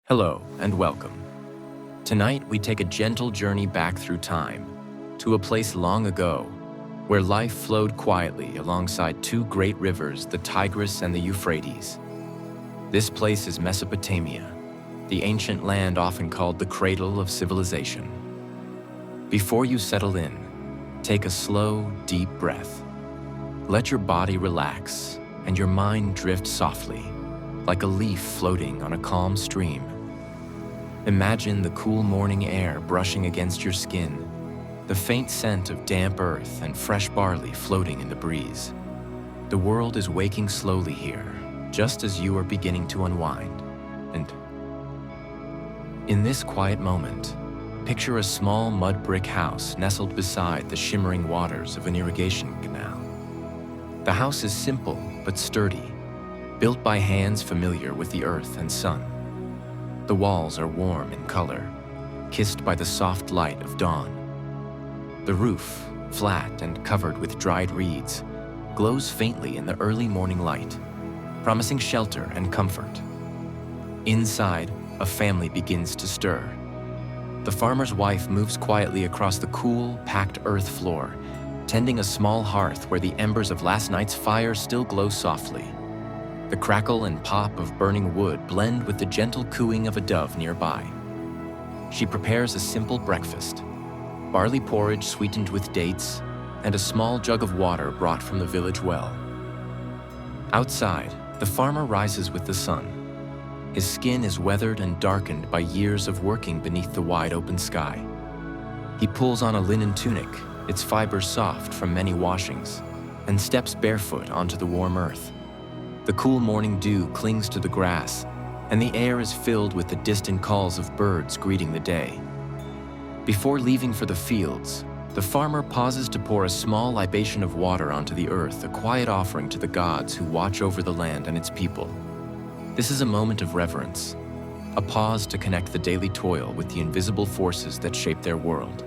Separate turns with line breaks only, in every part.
Hello and welcome. Tonight we take a gentle journey back through time to a place long ago where life flowed quietly alongside two great rivers, the Tigris and the Euphrates. This place is Mesopotamia, the ancient land often called the cradle of civilization. Before you settle in, take a slow, deep breath. Let your body relax and your mind drift softly, like a leaf floating on a calm stream. Imagine the cool morning air brushing against your skin, the faint scent of damp earth and fresh barley floating in the breeze. The world is waking slowly here, just as you are beginning to unwind. And in this quiet moment, picture a small mud brick house nestled beside the shimmering waters of an irrigation canal. The house is simple but sturdy, built by hands familiar with the earth and sun. The walls are warm in color, kissed by the soft light of dawn. The roof, flat and covered with dried reeds, glows faintly in the early morning light, promising shelter and comfort. Inside, a family begins to stir. The farmer's wife moves quietly across the cool, packed earth floor, tending a small hearth where the embers of last night's fire still glow softly. The crackle and pop of burning wood blend with the gentle cooing of a dove nearby. She prepares a simple breakfast: barley porridge sweetened with dates, and a small jug of water brought from the village well. Outside, the farmer rises with the sun. His skin is weathered and darkened by years of working beneath the wide open sky. He pulls on a linen tunic, its fibers soft from many washings, and steps barefoot onto the warm earth. The cool morning dew clings to the grass, and the air is filled with the distant calls of birds greeting the day. Before leaving for the fields, the farmer pauses to pour a small libation of water onto the earth, a quiet offering to the gods who watch over the land and its people. This is a moment of reverence, a pause to connect the daily toil with the invisible forces that shape their world.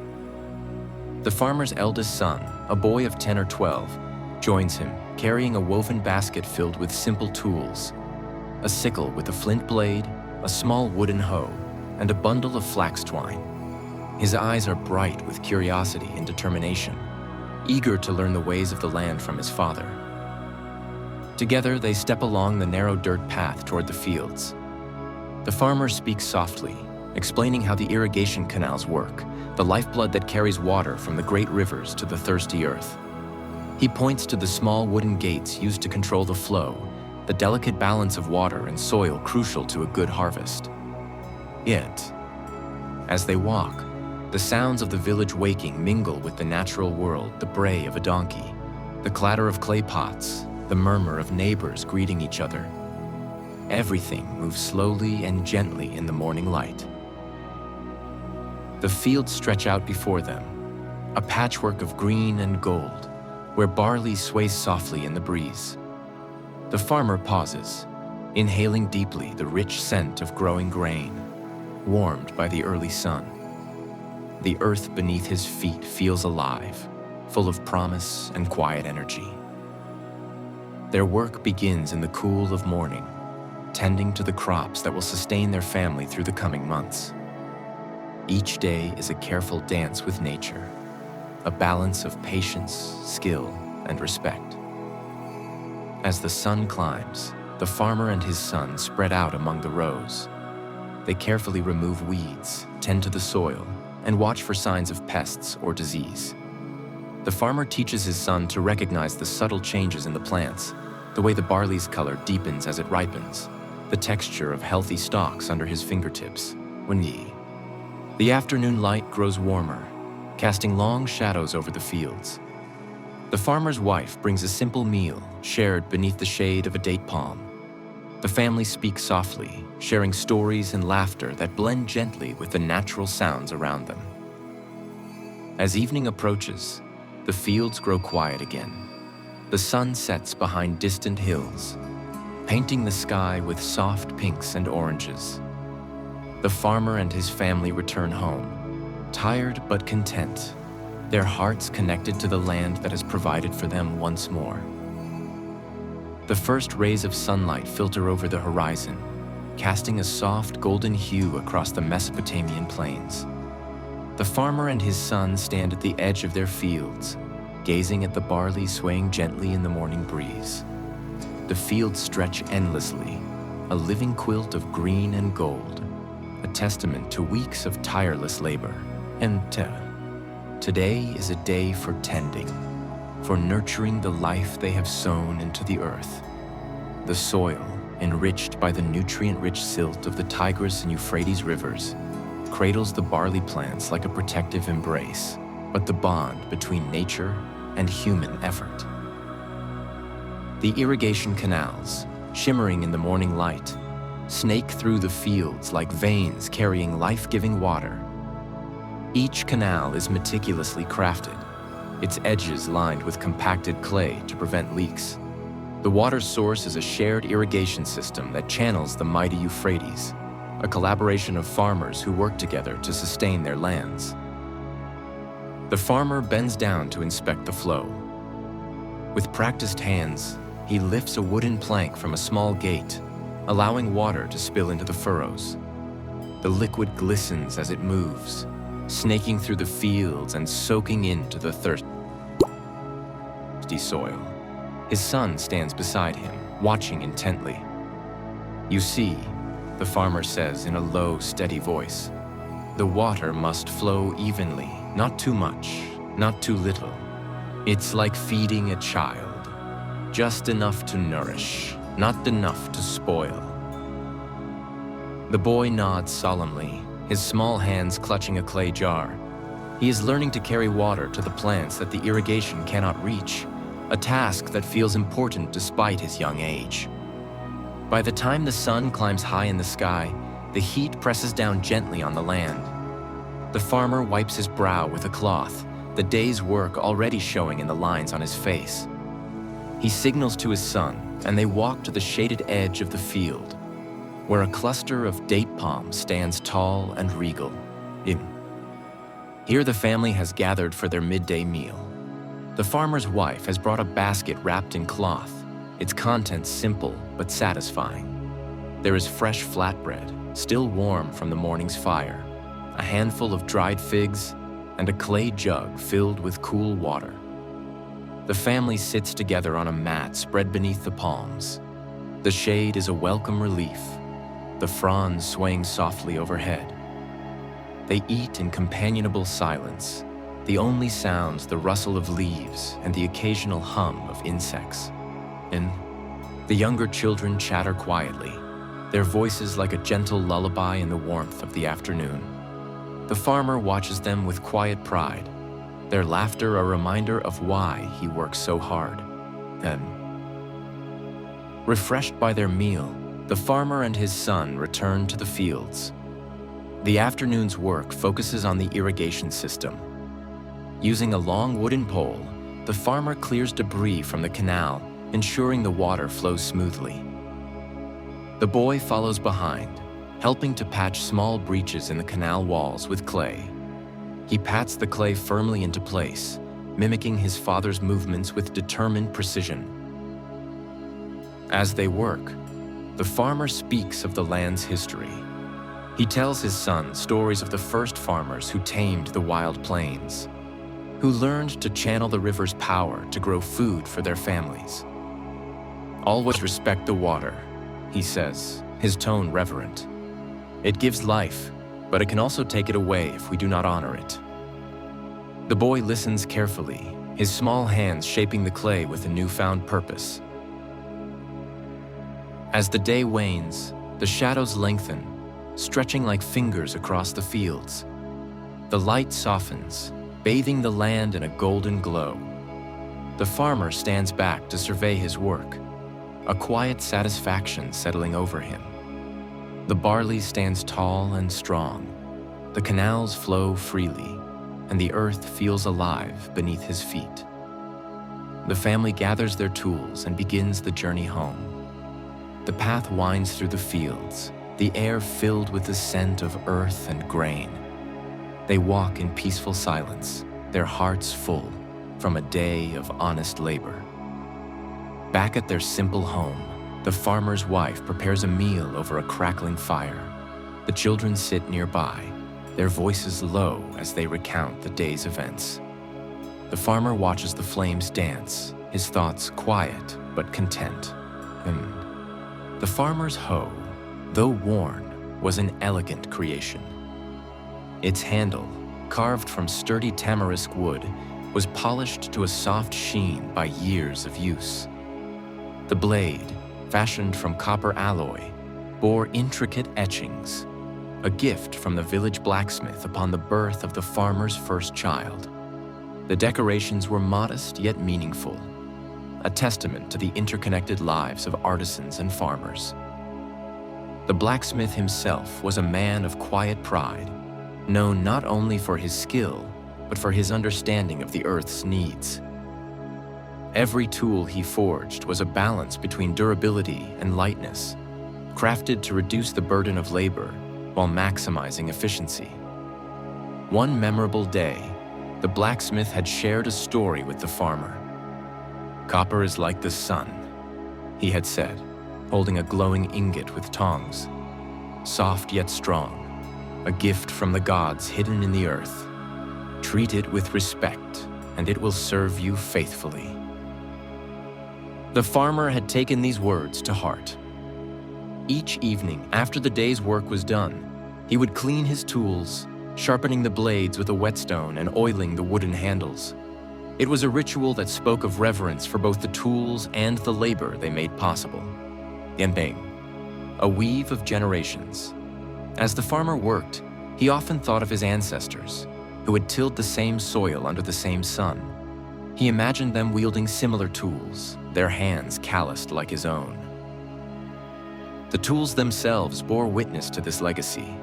The farmer's eldest son, a boy of 10 or 12, joins him, carrying a woven basket filled with simple tools: a sickle with a flint blade, a small wooden hoe, and a bundle of flax twine. His eyes are bright with curiosity and determination, eager to learn the ways of the land from his father. Together, they step along the narrow dirt path toward the fields. The farmer speaks softly, explaining how the irrigation canals work, the lifeblood that carries water from the great rivers to the thirsty earth. He points to the small wooden gates used to control the flow, the delicate balance of water and soil crucial to a good harvest. Yet, as they walk, the sounds of the village waking mingle with the natural world: the bray of a donkey, the clatter of clay pots, the murmur of neighbors greeting each other. Everything moves slowly and gently in the morning light. The fields stretch out before them, a patchwork of green and gold, where barley sways softly in the breeze. The farmer pauses, inhaling deeply the rich scent of growing grain, warmed by the early sun. The earth beneath his feet feels alive, full of promise and quiet energy. Their work begins in the cool of morning, tending to the crops that will sustain their family through the coming months. Each day is a careful dance with nature, a balance of patience, skill, and respect. As the sun climbs, the farmer and his son spread out among the rows. They carefully remove weeds, tend to the soil, and watch for signs of pests or disease. The farmer teaches his son to recognize the subtle changes in the plants, the way the barley's color deepens as it ripens, the texture of healthy stalks under his fingertips. The afternoon light grows warmer, casting long shadows over the fields. The farmer's wife brings a simple meal shared beneath the shade of a date palm. The family speaks softly, sharing stories and laughter that blend gently with the natural sounds around them. As evening approaches, the fields grow quiet again. The sun sets behind distant hills, painting the sky with soft pinks and oranges. The farmer and his family return home, tired but content, their hearts connected to the land that has provided for them once more. The first rays of sunlight filter over the horizon, casting a soft golden hue across the Mesopotamian plains. The farmer and his son stand at the edge of their fields, gazing at the barley swaying gently in the morning breeze. The fields stretch endlessly, a living quilt of green and gold, a testament to weeks of tireless labor. And today is a day for tending, for nurturing the life they have sown into the earth. The soil, enriched by the nutrient-rich silt of the Tigris and Euphrates rivers, cradles the barley plants like a protective embrace, but the bond between nature and human effort. The irrigation canals, shimmering in the morning light, snake through the fields like veins carrying life-giving water. Each canal is meticulously crafted, its edges lined with compacted clay to prevent leaks. The water source is a shared irrigation system that channels the mighty Euphrates, a collaboration of farmers who work together to sustain their lands. The farmer bends down to inspect the flow. With practiced hands, he lifts a wooden plank from a small gate, allowing water to spill into the furrows. The liquid glistens as it moves, snaking through the fields and soaking into the thirsty soil. His son stands beside him, watching intently. "You see," the farmer says in a low, steady voice, "the water must flow evenly, not too much, not too little. It's like feeding a child. Just enough to nourish, not enough to spoil." The boy nods solemnly, his small hands clutching a clay jar. He is learning to carry water to the plants that the irrigation cannot reach, a task that feels important despite his young age. By the time the sun climbs high in the sky, the heat presses down gently on the land. The farmer wipes his brow with a cloth, the day's work already showing in the lines on his face. He signals to his son, and they walk to the shaded edge of the field, where a cluster of date palms stands tall and regal. Here the family has gathered for their midday meal. The farmer's wife has brought a basket wrapped in cloth, its contents simple but satisfying. There is fresh flatbread, still warm from the morning's fire, a handful of dried figs, and a clay jug filled with cool water. The family sits together on a mat spread beneath the palms. The shade is a welcome relief, the fronds swaying softly overhead. They eat in companionable silence, the only sounds the rustle of leaves and the occasional hum of insects. And the younger children chatter quietly, their voices like a gentle lullaby in the warmth of the afternoon. The farmer watches them with quiet pride, their laughter a reminder of why he works so hard. Then, refreshed by their meal, the farmer and his son return to the fields. The afternoon's work focuses on the irrigation system. Using a long wooden pole, the farmer clears debris from the canal, ensuring the water flows smoothly. The boy follows behind, helping to patch small breaches in the canal walls with clay. He pats the clay firmly into place, mimicking his father's movements with determined precision. As they work, the farmer speaks of the land's history. He tells his son stories of the first farmers who tamed the wild plains, who learned to channel the river's power to grow food for their families. "Always respect the water," he says, his tone reverent. "It gives life, but it can also take it away if we do not honor it." The boy listens carefully, his small hands shaping the clay with a newfound purpose. As the day wanes, the shadows lengthen, stretching like fingers across the fields. The light softens, bathing the land in a golden glow. The farmer stands back to survey his work, a quiet satisfaction settling over him. The barley stands tall and strong. The canals flow freely, and the earth feels alive beneath his feet. The family gathers their tools and begins the journey home. The path winds through the fields, the air filled with the scent of earth and grain. They walk in peaceful silence, their hearts full from a day of honest labor. Back at their simple home, The farmer's wife prepares a meal over a crackling fire. The children sit nearby, their voices low as they recount the day's events. The farmer watches the flames dance, his thoughts quiet but content. The farmer's hoe, though worn, was an elegant creation. Its handle, carved from sturdy tamarisk wood, was polished to a soft sheen by years of use. The blade, fashioned from copper alloy, bore intricate etchings, a gift from the village blacksmith upon the birth of the farmer's first child. The decorations were modest yet meaningful, a testament to the interconnected lives of artisans and farmers. The blacksmith himself was a man of quiet pride, known not only for his skill, but for his understanding of the earth's needs. Every tool he forged was a balance between durability and lightness, crafted to reduce the burden of labor while maximizing efficiency. One memorable day, the blacksmith had shared a story with the farmer. "Copper is like the sun," he had said, holding a glowing ingot with tongs. "Soft yet strong, a gift from the gods hidden in the earth. Treat it with respect, and it will serve you faithfully." The farmer had taken these words to heart. Each evening, after the day's work was done, he would clean his tools, sharpening the blades with a whetstone and oiling the wooden handles. It was a ritual that spoke of reverence for both the tools and the labor they made possible. Yembeng, a weave of generations. As the farmer worked, he often thought of his ancestors, who had tilled the same soil under the same sun. He imagined them wielding similar tools, their hands calloused like his own. The tools themselves bore witness to this legacy.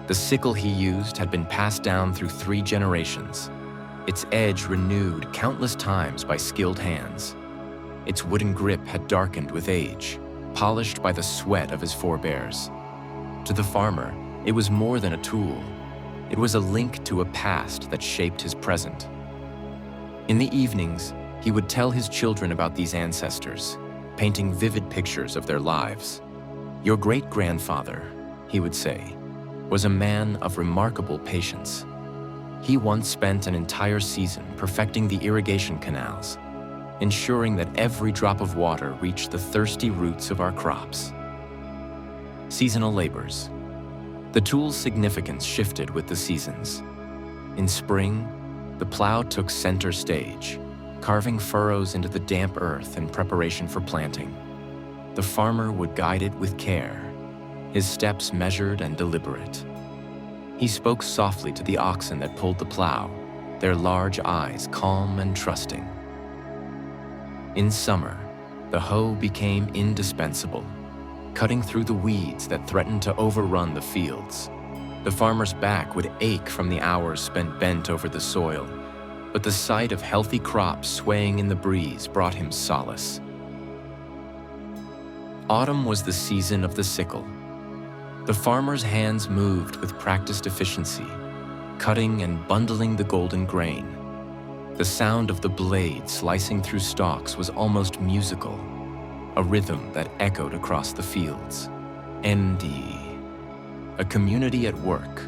The sickle he used had been passed down through 3 generations, its edge renewed countless times by skilled hands. Its wooden grip had darkened with age, polished by the sweat of his forebears. To the farmer, it was more than a tool. It was a link to a past that shaped his present. In the evenings, he would tell his children about these ancestors, painting vivid pictures of their lives. "Your great-grandfather," he would say, "was a man of remarkable patience. He once spent an entire season perfecting the irrigation canals, ensuring that every drop of water reached the thirsty roots of our crops." Seasonal labors. The tool's significance shifted with the seasons. In spring, the plow took center stage, carving furrows into the damp earth in preparation for planting. The farmer would guide it with care, his steps measured and deliberate. He spoke softly to the oxen that pulled the plow, their large eyes calm and trusting. In summer, the hoe became indispensable, cutting through the weeds that threatened to overrun the fields. The farmer's back would ache from the hours spent bent over the soil, but the sight of healthy crops swaying in the breeze brought him solace. Autumn was the season of the sickle. The farmer's hands moved with practiced efficiency, cutting and bundling the golden grain. The sound of the blade slicing through stalks was almost musical, a rhythm that echoed across the fields. MD, a community at work.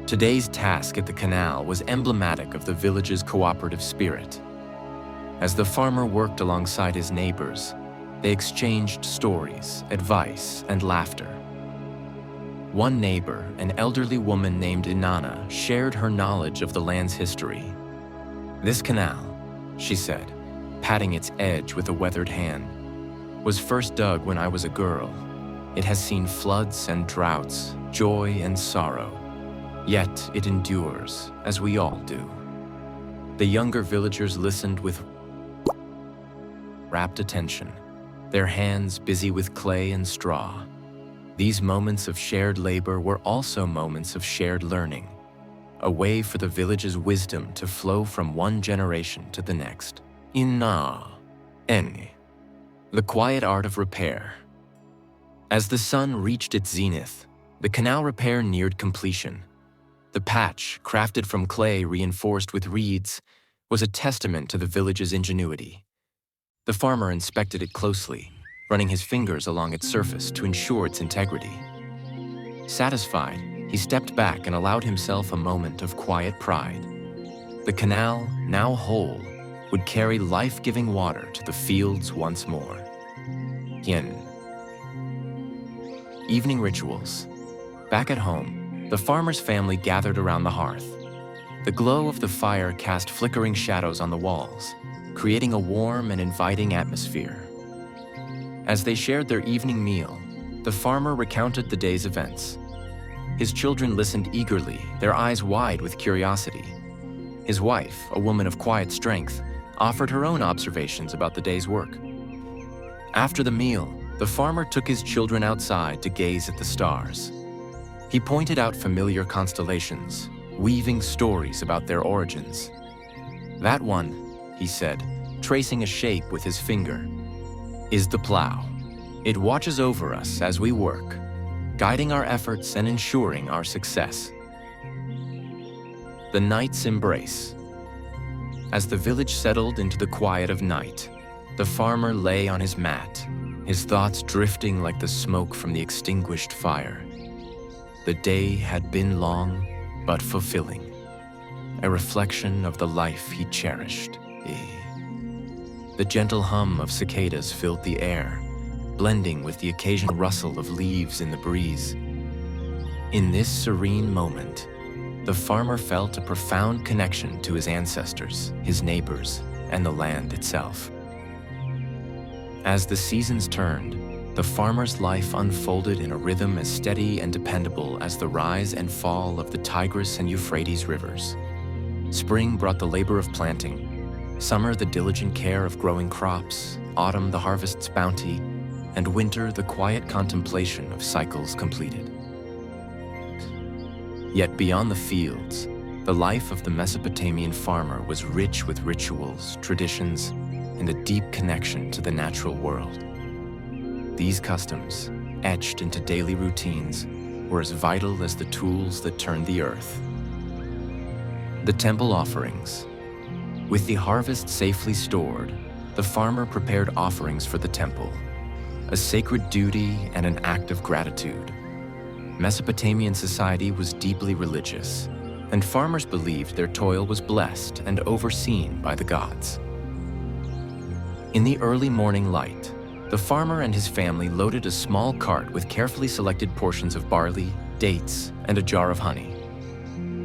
Today's task at the canal was emblematic of the village's cooperative spirit. As the farmer worked alongside his neighbors, they exchanged stories, advice, and laughter. One neighbor, an elderly woman named Inanna, shared her knowledge of the land's history. "This canal," she said, patting its edge with a weathered hand, "was first dug when I was a girl. It has seen floods and droughts, joy and sorrow. Yet it endures, as we all do." The younger villagers listened with rapt attention, their hands busy with clay and straw. These moments of shared labor were also moments of shared learning, a way for the village's wisdom to flow from one generation to the next. The quiet art of repair. As the sun reached its zenith, the canal repair neared completion. The patch, crafted from clay reinforced with reeds, was a testament to the village's ingenuity. The farmer inspected it closely, running his fingers along its surface to ensure its integrity. Satisfied, he stepped back and allowed himself a moment of quiet pride. The canal, now whole, would carry life-giving water to the fields once more. Yin. Evening rituals. Back at home, the farmer's family gathered around the hearth. The glow of the fire cast flickering shadows on the walls, creating a warm and inviting atmosphere. As they shared their evening meal, the farmer recounted the day's events. His children listened eagerly, their eyes wide with curiosity. His wife, a woman of quiet strength, offered her own observations about the day's work. After the meal, the farmer took his children outside to gaze at the stars. He pointed out familiar constellations, weaving stories about their origins. "That one," he said, tracing a shape with his finger, "is the plow. It watches over us as we work, guiding our efforts and ensuring our success." The night's embrace. As the village settled into the quiet of night, the farmer lay on his mat, his thoughts drifting like the smoke from the extinguished fire. The day had been long, but fulfilling, a reflection of the life he cherished. The gentle hum of cicadas filled the air, blending with the occasional rustle of leaves in the breeze. In this serene moment, the farmer felt a profound connection to his ancestors, his neighbors, and the land itself. As the seasons turned, the farmer's life unfolded in a rhythm as steady and dependable as the rise and fall of the Tigris and Euphrates rivers. Spring brought the labor of planting, summer the diligent care of growing crops, autumn the harvest's bounty, and winter the quiet contemplation of cycles completed. Yet beyond the fields, the life of the Mesopotamian farmer was rich with rituals, traditions, and a deep connection to the natural world. These customs, etched into daily routines, were as vital as the tools that turned the earth. The temple offerings. With the harvest safely stored, the farmer prepared offerings for the temple, a sacred duty and an act of gratitude. Mesopotamian society was deeply religious, and farmers believed their toil was blessed and overseen by the gods. In the early morning light, the farmer and his family loaded a small cart with carefully selected portions of barley, dates, and a jar of honey.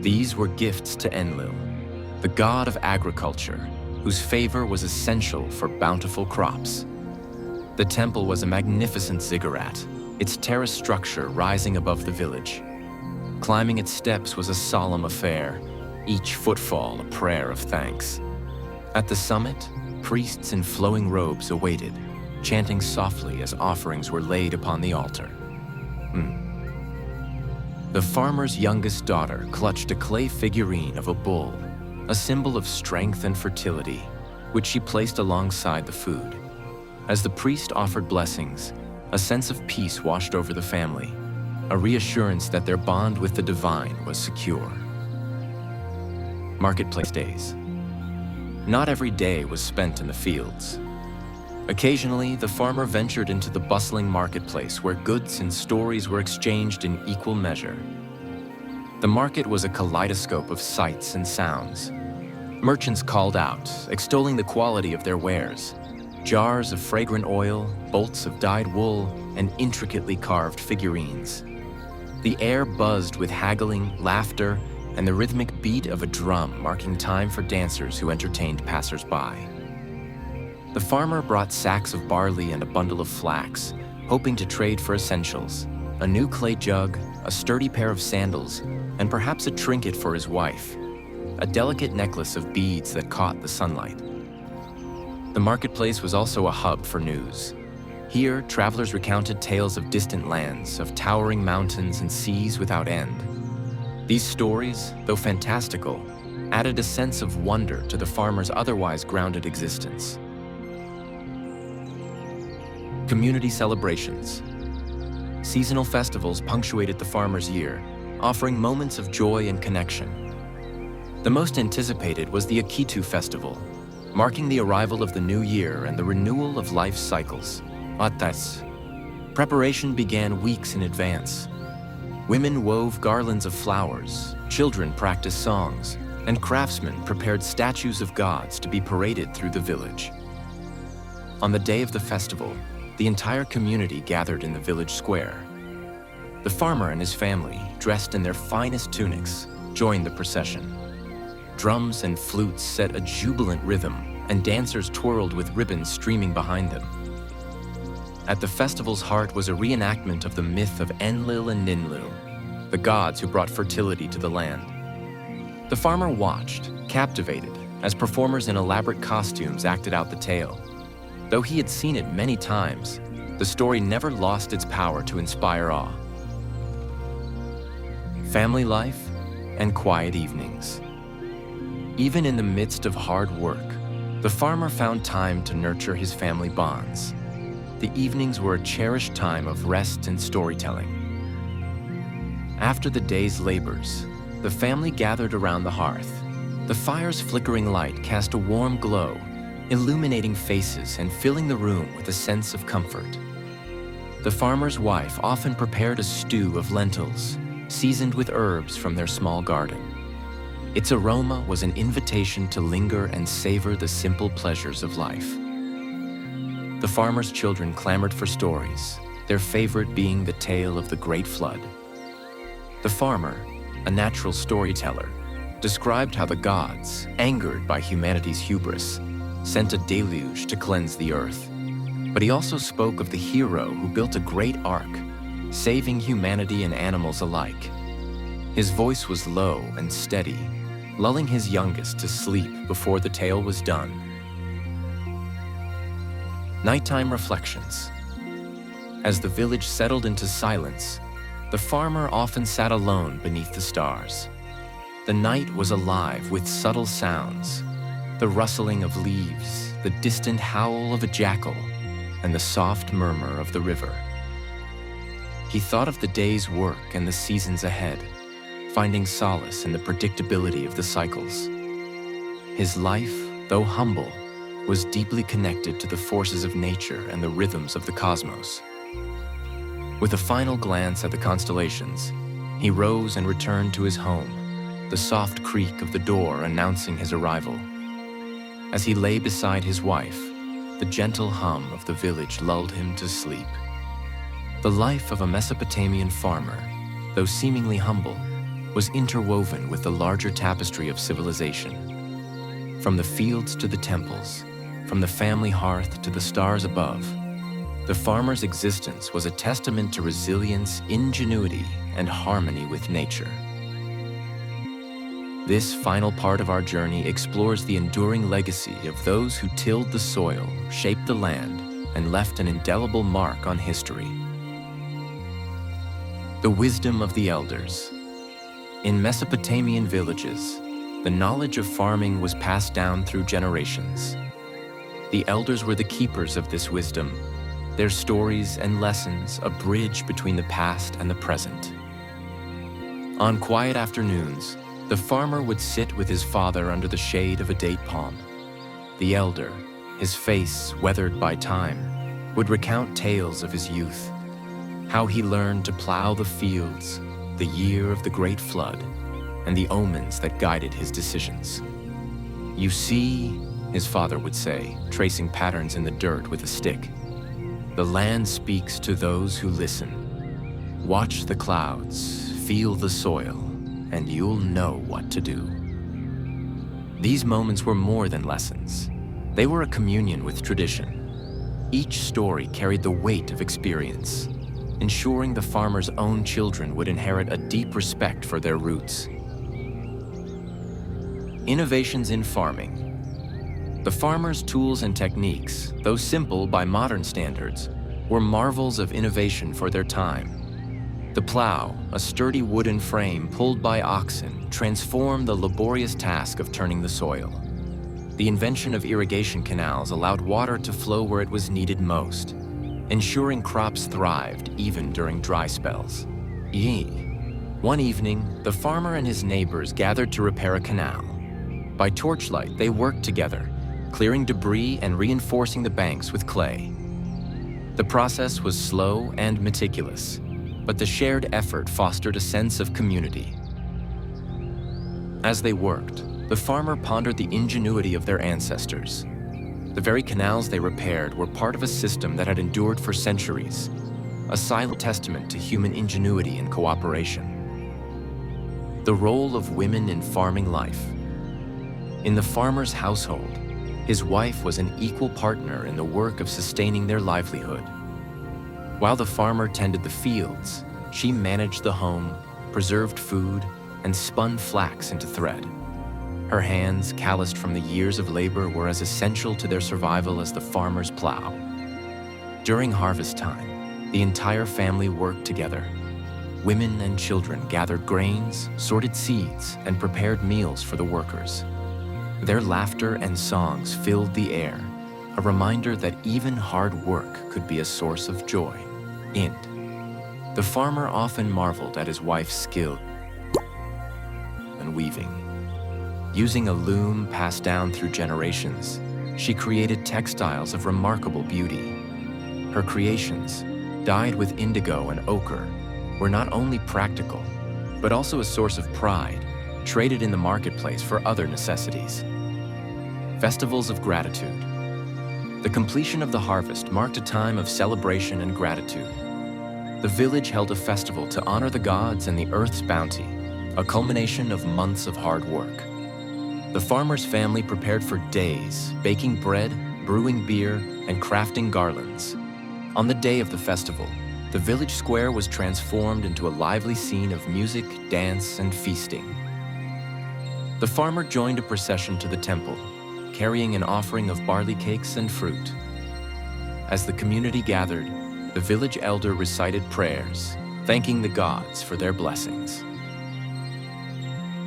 These were gifts to Enlil, the god of agriculture, whose favor was essential for bountiful crops. The temple was a magnificent ziggurat, its terrace structure rising above the village. Climbing its steps was a solemn affair, each footfall a prayer of thanks. At the summit, priests in flowing robes awaited, chanting softly as offerings were laid upon the altar. The farmer's youngest daughter clutched a clay figurine of a bull, a symbol of strength and fertility, which she placed alongside the food. As the priest offered blessings, a sense of peace washed over the family, a reassurance that their bond with the divine was secure. Marketplace days. Not every day was spent in the fields. Occasionally, the farmer ventured into the bustling marketplace where goods and stories were exchanged in equal measure. The market was a kaleidoscope of sights and sounds. Merchants called out, extolling the quality of their wares. Jars of fragrant oil, bolts of dyed wool, and intricately carved figurines. The air buzzed with haggling, laughter, and the rhythmic beat of a drum marking time for dancers who entertained passers-by. The farmer brought sacks of barley and a bundle of flax, hoping to trade for essentials, a new clay jug, a sturdy pair of sandals, and perhaps a trinket for his wife, a delicate necklace of beads that caught the sunlight. The marketplace was also a hub for news. Here, travelers recounted tales of distant lands, of towering mountains and seas without end. These stories, though fantastical, added a sense of wonder to the farmer's otherwise grounded existence. Community celebrations. Seasonal festivals punctuated the farmer's year, offering moments of joy and connection. The most anticipated was the Akitu festival, marking the arrival of the new year and the renewal of life's cycles. Atas. Preparation began weeks in advance. Women wove garlands of flowers, children practiced songs, and craftsmen prepared statues of gods to be paraded through the village. On the day of the festival, the entire community gathered in the village square. The farmer and his family, dressed in their finest tunics, joined the procession. Drums and flutes set a jubilant rhythm, and dancers twirled with ribbons streaming behind them. At the festival's heart was a reenactment of the myth of Enlil and Ninlil, the gods who brought fertility to the land. The farmer watched, captivated, as performers in elaborate costumes acted out the tale. Though he had seen it many times, the story never lost its power to inspire awe. Family life and quiet evenings. Even in the midst of hard work, the farmer found time to nurture his family bonds. The evenings were a cherished time of rest and storytelling. After the day's labors, the family gathered around the hearth. The fire's flickering light cast a warm glow, illuminating faces and filling the room with a sense of comfort. The farmer's wife often prepared a stew of lentils, seasoned with herbs from their small garden. Its aroma was an invitation to linger and savor the simple pleasures of life. The farmer's children clamored for stories, their favorite being the tale of the Great Flood. The farmer, a natural storyteller, described how the gods, angered by humanity's hubris, sent a deluge to cleanse the earth. But he also spoke of the hero who built a great ark, saving humanity and animals alike. His voice was low and steady, lulling his youngest to sleep before the tale was done. Nighttime reflections. As the village settled into silence, the farmer often sat alone beneath the stars. The night was alive with subtle sounds, the rustling of leaves, the distant howl of a jackal, and the soft murmur of the river. He thought of the day's work and the seasons ahead, finding solace in the predictability of the cycles. His life, though humble, was deeply connected to the forces of nature and the rhythms of the cosmos. With a final glance at the constellations, he rose and returned to his home, the soft creak of the door announcing his arrival. As he lay beside his wife, the gentle hum of the village lulled him to sleep. The life of a Mesopotamian farmer, though seemingly humble, was interwoven with the larger tapestry of civilization. From the fields to the temples, from the family hearth to the stars above, the farmer's existence was a testament to resilience, ingenuity, and harmony with nature. This final part of our journey explores the enduring legacy of those who tilled the soil, shaped the land, and left an indelible mark on history. The wisdom of the elders. In Mesopotamian villages, the knowledge of farming was passed down through generations. The elders were the keepers of this wisdom, their stories and lessons a bridge between the past and the present. On quiet afternoons, the farmer would sit with his father under the shade of a date palm. The elder, his face weathered by time, would recount tales of his youth, how he learned to plow the fields, the year of the Great Flood, and the omens that guided his decisions. "You see," his father would say, tracing patterns in the dirt with a stick, "the land speaks to those who listen. Watch the clouds, feel the soil, and you'll know what to do." These moments were more than lessons. They were a communion with tradition. Each story carried the weight of experience, ensuring the farmer's own children would inherit a deep respect for their roots. Innovations in farming. The farmer's tools and techniques, though simple by modern standards, were marvels of innovation for their time. The plow, a sturdy wooden frame pulled by oxen, transformed the laborious task of turning the soil. The invention of irrigation canals allowed water to flow where it was needed most, ensuring crops thrived even during dry spells. One evening, the farmer and his neighbors gathered to repair a canal. By torchlight, they worked together, clearing debris and reinforcing the banks with clay. The process was slow and meticulous, but the shared effort fostered a sense of community. As they worked, the farmer pondered the ingenuity of their ancestors. The very canals they repaired were part of a system that had endured for centuries, a silent testament to human ingenuity and cooperation. The role of women in farming life. In the farmer's household, his wife was an equal partner in the work of sustaining their livelihood. While the farmer tended the fields, she managed the home, preserved food, and spun flax into thread. Her hands, calloused from the years of labor, were as essential to their survival as the farmer's plow. During harvest time, the entire family worked together. Women and children gathered grains, sorted seeds, and prepared meals for the workers. Their laughter and songs filled the air, a reminder that even hard work could be a source of joy. The farmer often marveled at his wife's skill in weaving. Using a loom passed down through generations, she created textiles of remarkable beauty. Her creations, dyed with indigo and ochre, were not only practical, but also a source of pride, traded in the marketplace for other necessities. Festivals of gratitude. The completion of the harvest marked a time of celebration and gratitude. The village held a festival to honor the gods and the earth's bounty, a culmination of months of hard work. The farmer's family prepared for days, baking bread, brewing beer, and crafting garlands. On the day of the festival, the village square was transformed into a lively scene of music, dance, and feasting. The farmer joined a procession to the temple, carrying an offering of barley cakes and fruit. As the community gathered, the village elder recited prayers, thanking the gods for their blessings.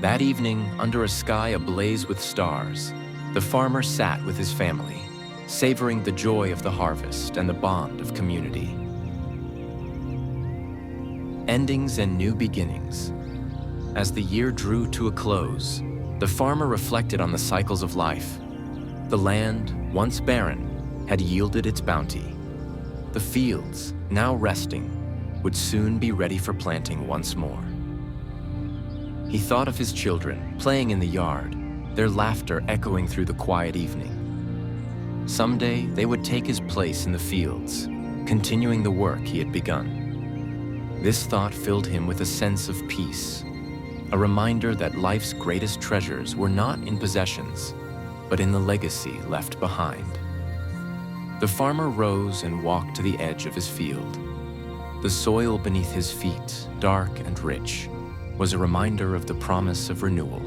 That evening, under a sky ablaze with stars, the farmer sat with his family, savoring the joy of the harvest and the bond of community. Endings and new beginnings. As the year drew to a close, the farmer reflected on the cycles of life. The land, once barren, had yielded its bounty. The fields, now resting, would soon be ready for planting once more. He thought of his children playing in the yard, their laughter echoing through the quiet evening. Someday, they would take his place in the fields, continuing the work he had begun. This thought filled him with a sense of peace, a reminder that life's greatest treasures were not in possessions, but in the legacy left behind. The farmer rose and walked to the edge of his field. The soil beneath his feet, dark and rich, was a reminder of the promise of renewal.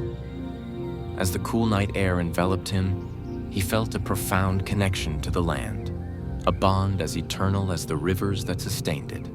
As the cool night air enveloped him, he felt a profound connection to the land, a bond as eternal as the rivers that sustained it.